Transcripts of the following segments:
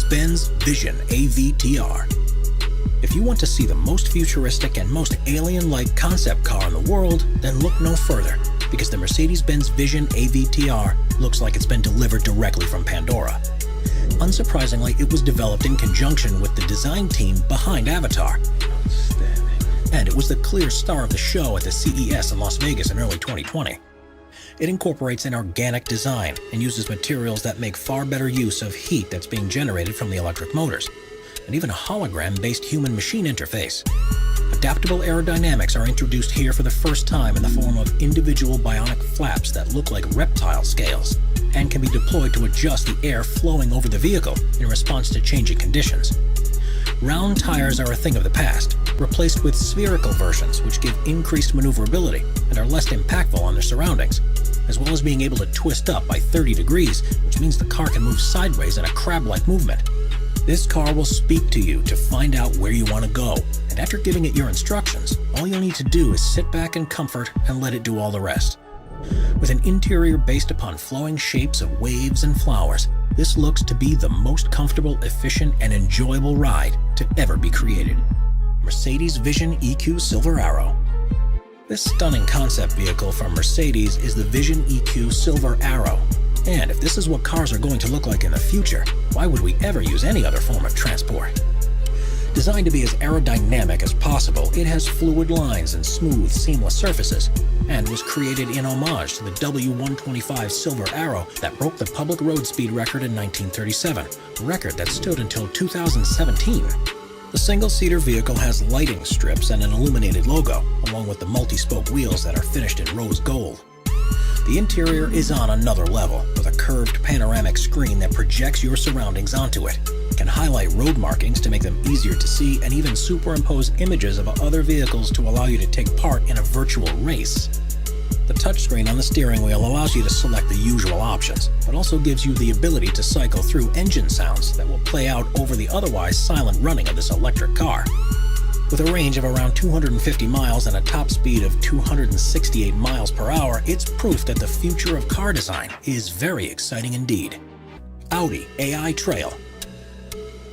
Mercedes-Benz Vision AVTR. If you want to see the most futuristic and most alien-like concept car in the world, then look no further, because the Mercedes-Benz Vision AVTR looks like it's been delivered directly from Pandora. Unsurprisingly, it was developed in conjunction with the design team behind Avatar. Outstanding. And it was the clear star of the show at the CES in Las Vegas in early 2020. It incorporates an organic design and uses materials that make far better use of heat that's being generated from the electric motors, and even a hologram-based human-machine interface. Adaptable aerodynamics are introduced here for the first time in the form of individual bionic flaps that look like reptile scales, and can be deployed to adjust the air flowing over the vehicle in response to changing conditions. Round tires are a thing of the past, replaced with spherical versions which give increased maneuverability and are less impactful on their surroundings, as well as being able to twist up by 30 degrees, which means the car can move sideways in a crab-like movement. This car will speak to you to find out where you want to go, and after giving it your instructions, all you'll need to do is sit back in comfort and let it do all the rest. With an interior based upon flowing shapes of waves and flowers, this looks to be the most comfortable, efficient, and enjoyable ride to ever be created. Mercedes Vision EQ Silver Arrow. This stunning concept vehicle from Mercedes is the Vision EQ Silver Arrow. And if this is what cars are going to look like in the future, why would we ever use any other form of transport? Designed to be as aerodynamic as possible, it has fluid lines and smooth, seamless surfaces, and was created in homage to the W125 Silver Arrow that broke the public road speed record in 1937, a record that stood until 2017. The single-seater vehicle has lighting strips and an illuminated logo, along with the multi-spoke wheels that are finished in rose gold. The interior is on another level, with a curved panoramic screen that projects your surroundings onto it. It can highlight road markings to make them easier to see, and even superimpose images of other vehicles to allow you to take part in a virtual race. The touchscreen on the steering wheel allows you to select the usual options, but also gives you the ability to cycle through engine sounds that will play out over the otherwise silent running of this electric car. With a range of around 250 miles and a top speed of 268 miles per hour, it's proof that the future of car design is very exciting indeed. Audi AI Trail.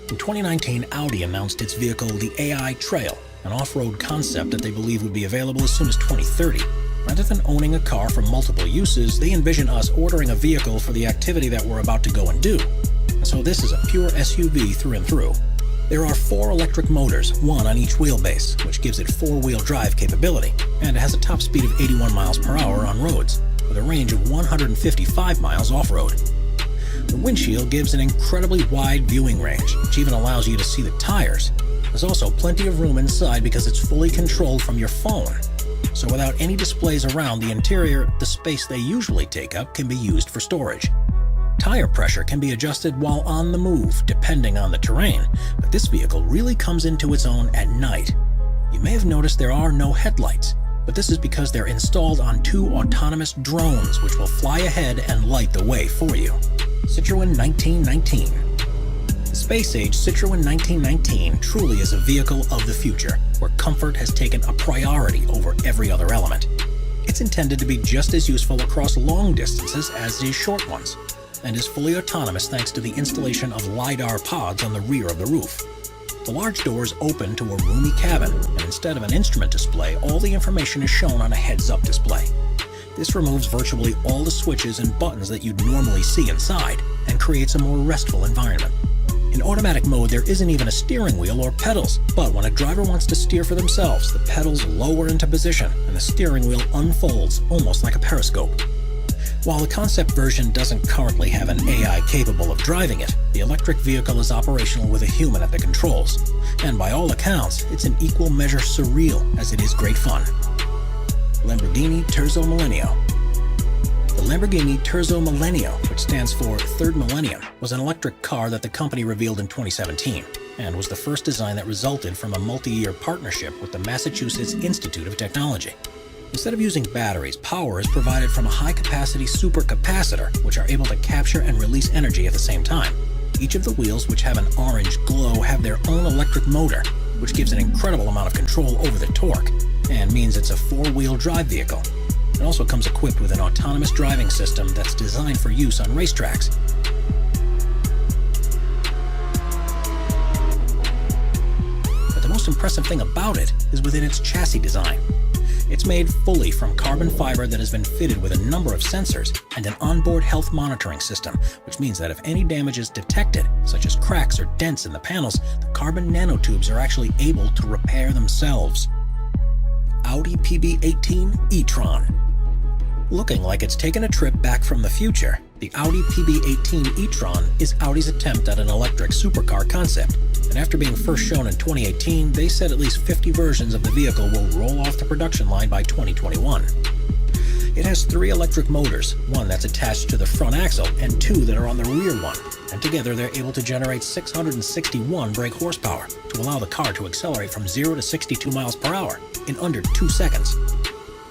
In 2019, Audi announced its vehicle, the AI Trail, an off-road concept that they believe would be available as soon as 2030. Rather than owning a car for multiple uses, they envision us ordering a vehicle for the activity that we're about to go and do. And so this is a pure SUV through and through. There are 4 electric motors, one on each wheelbase, which gives it 4-wheel drive capability, and it has a top speed of 81 miles per hour on roads, with a range of 155 miles off-road. The windshield gives an incredibly wide viewing range, which even allows you to see the tires. There's also plenty of room inside because it's fully controlled from your phone. So without any displays around the interior, the space they usually take up can be used for storage. Tire pressure can be adjusted while on the move, depending on the terrain, but this vehicle really comes into its own at night. You may have noticed there are no headlights, but this is because they're installed on 2 autonomous drones which will fly ahead and light the way for you. Citroën 1919. The space-age Citroën 1919 truly is a vehicle of the future, where comfort has taken a priority over every other element. It's intended to be just as useful across long distances as it is short ones, and is fully autonomous thanks to the installation of LiDAR pods on the rear of the roof. The large doors open to a roomy cabin, and instead of an instrument display, all the information is shown on a heads-up display. This removes virtually all the switches and buttons that you'd normally see inside, and creates a more restful environment. In automatic mode, there isn't even a steering wheel or pedals, but when a driver wants to steer for themselves, the pedals lower into position, and the steering wheel unfolds almost like a periscope. While the concept version doesn't currently have an AI capable of driving it, the electric vehicle is operational with a human at the controls, and by all accounts, it's in equal measure surreal as it is great fun. Lamborghini Terzo Millennio. The Lamborghini Terzo Millennio, which stands for Third Millennium, was an electric car that the company revealed in 2017, and was the first design that resulted from a multi-year partnership with the Massachusetts Institute of Technology. Instead of using batteries, power is provided from a high-capacity supercapacitor, which are able to capture and release energy at the same time. Each of the wheels, which have an orange glow, have their own electric motor, which gives an incredible amount of control over the torque, and means it's a 4-wheel drive vehicle. It also comes equipped with an autonomous driving system that's designed for use on racetracks. most impressive thing about it is within its chassis design. It's made fully from carbon fiber that has been fitted with a number of sensors and an onboard health monitoring system, which means that if any damage is detected, such as cracks or dents in the panels, the carbon nanotubes are actually able to repair themselves. Audi PB18 e-tron. Looking like it's taken a trip back from the future, the Audi PB18 e-tron is Audi's attempt at an electric supercar concept. And after being first shown in 2018, they said at least 50 versions of the vehicle will roll off the production line by 2021. It has 3 electric motors, one that's attached to the front axle and 2 that are on the rear one, and together they're able to generate 661 brake horsepower to allow the car to accelerate from 0 to 62 miles per hour in under 2 seconds.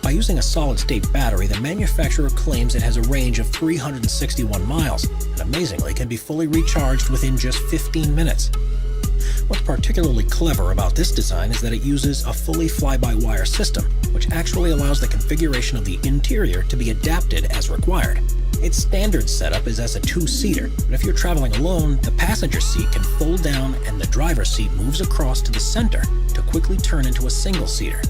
By using a solid-state battery, the manufacturer claims it has a range of 361 miles, and amazingly can be fully recharged within just 15 minutes. What's particularly clever about this design is that it uses a fully fly-by-wire system, which actually allows the configuration of the interior to be adapted as required. Its standard setup is as a 2-seater, but if you're traveling alone, the passenger seat can fold down and the driver's seat moves across to the center to quickly turn into a single-seater.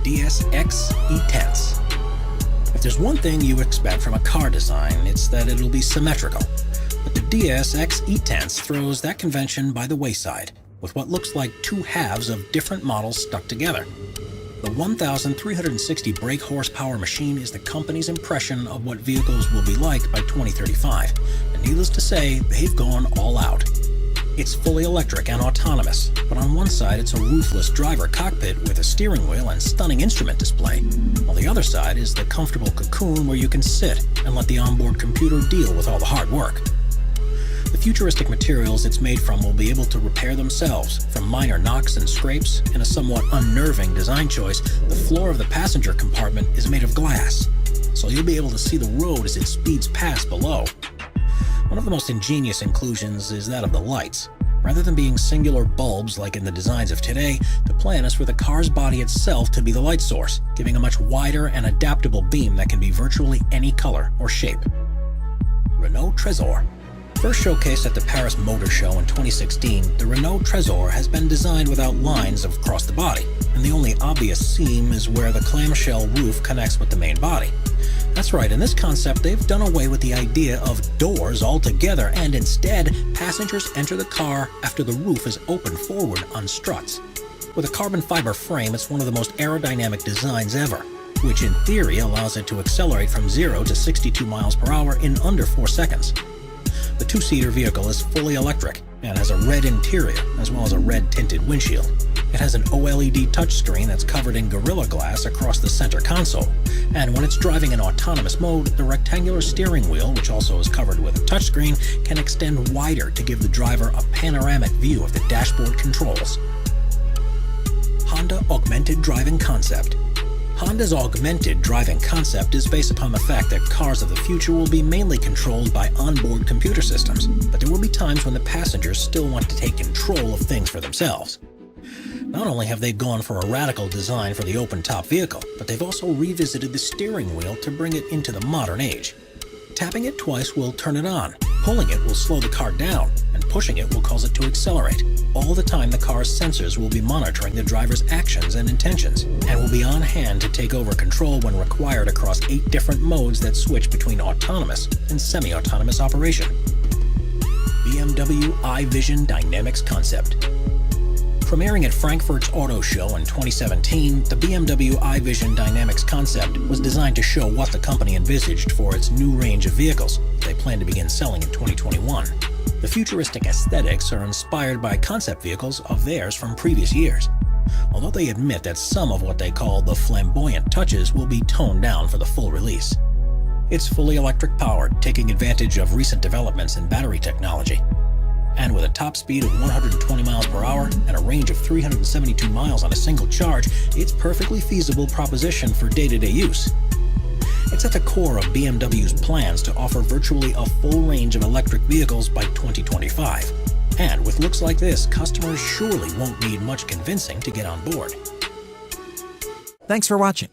DS-X E-Tense. If there's one thing you expect from a car design, it's that it'll be symmetrical. But the DS-X E-Tense throws that convention by the wayside, with what looks like 2 halves of different models stuck together. The 1,360 brake horsepower machine is the company's impression of what vehicles will be like by 2035, and needless to say, they've gone all out. It's fully electric and autonomous, but on one side it's a roofless driver cockpit with a steering wheel and stunning instrument display, while the other side is the comfortable cocoon where you can sit and let the onboard computer deal with all the hard work. The futuristic materials it's made from will be able to repair themselves, from minor knocks and scrapes. In a somewhat unnerving design choice, the floor of the passenger compartment is made of glass, so you'll be able to see the road as it speeds past below. One of the most ingenious inclusions is that of the lights. Rather than being singular bulbs like in the designs of today, the plan is for the car's body itself to be the light source, giving a much wider and adaptable beam that can be virtually any color or shape. Renault Trezor. First showcased at the Paris Motor Show in 2016, the Renault Trezor has been designed without lines across the body, and the only obvious seam is where the clamshell roof connects with the main body. That's right, in this concept they've done away with the idea of doors altogether, and instead, passengers enter the car after the roof is opened forward on struts. With a carbon fiber frame, it's one of the most aerodynamic designs ever, which in theory allows it to accelerate from 0 to 62 miles per hour in under 4 seconds. The 2-seater vehicle is fully electric and has a red interior as well as a red tinted windshield. It has an OLED touchscreen that's covered in Gorilla Glass across the center console, and when it's driving in autonomous mode, the rectangular steering wheel, which also is covered with a touchscreen, can extend wider to give the driver a panoramic view of the dashboard controls. Honda Augmented Driving Concept. Honda's augmented driving concept is based upon the fact that cars of the future will be mainly controlled by onboard computer systems, but there will be times when the passengers still want to take control of things for themselves. Not only have they gone for a radical design for the open-top vehicle, but they've also revisited the steering wheel to bring it into the modern age. Tapping it twice will turn it on, pulling it will slow the car down, and pushing it will cause it to accelerate. All the time the car's sensors will be monitoring the driver's actions and intentions, and will be on hand to take over control when required across 8 different modes that switch between autonomous and semi-autonomous operation. BMW iVision Dynamics Concept. Premiering at Frankfurt's Auto Show in 2017, the BMW iVision Dynamics concept was designed to show what the company envisaged for its new range of vehicles they plan to begin selling in 2021. The futuristic aesthetics are inspired by concept vehicles of theirs from previous years, although they admit that some of what they call the flamboyant touches will be toned down for the full release. It's fully electric powered, taking advantage of recent developments in battery technology. And with a top speed of 120 miles per hour and a range of 372 miles on a single charge, it's a perfectly feasible proposition for day-to-day use. It's at the core of BMW's plans to offer virtually a full range of electric vehicles by 2025. And with looks like this, customers surely won't need much convincing to get on board. Thanks for watching.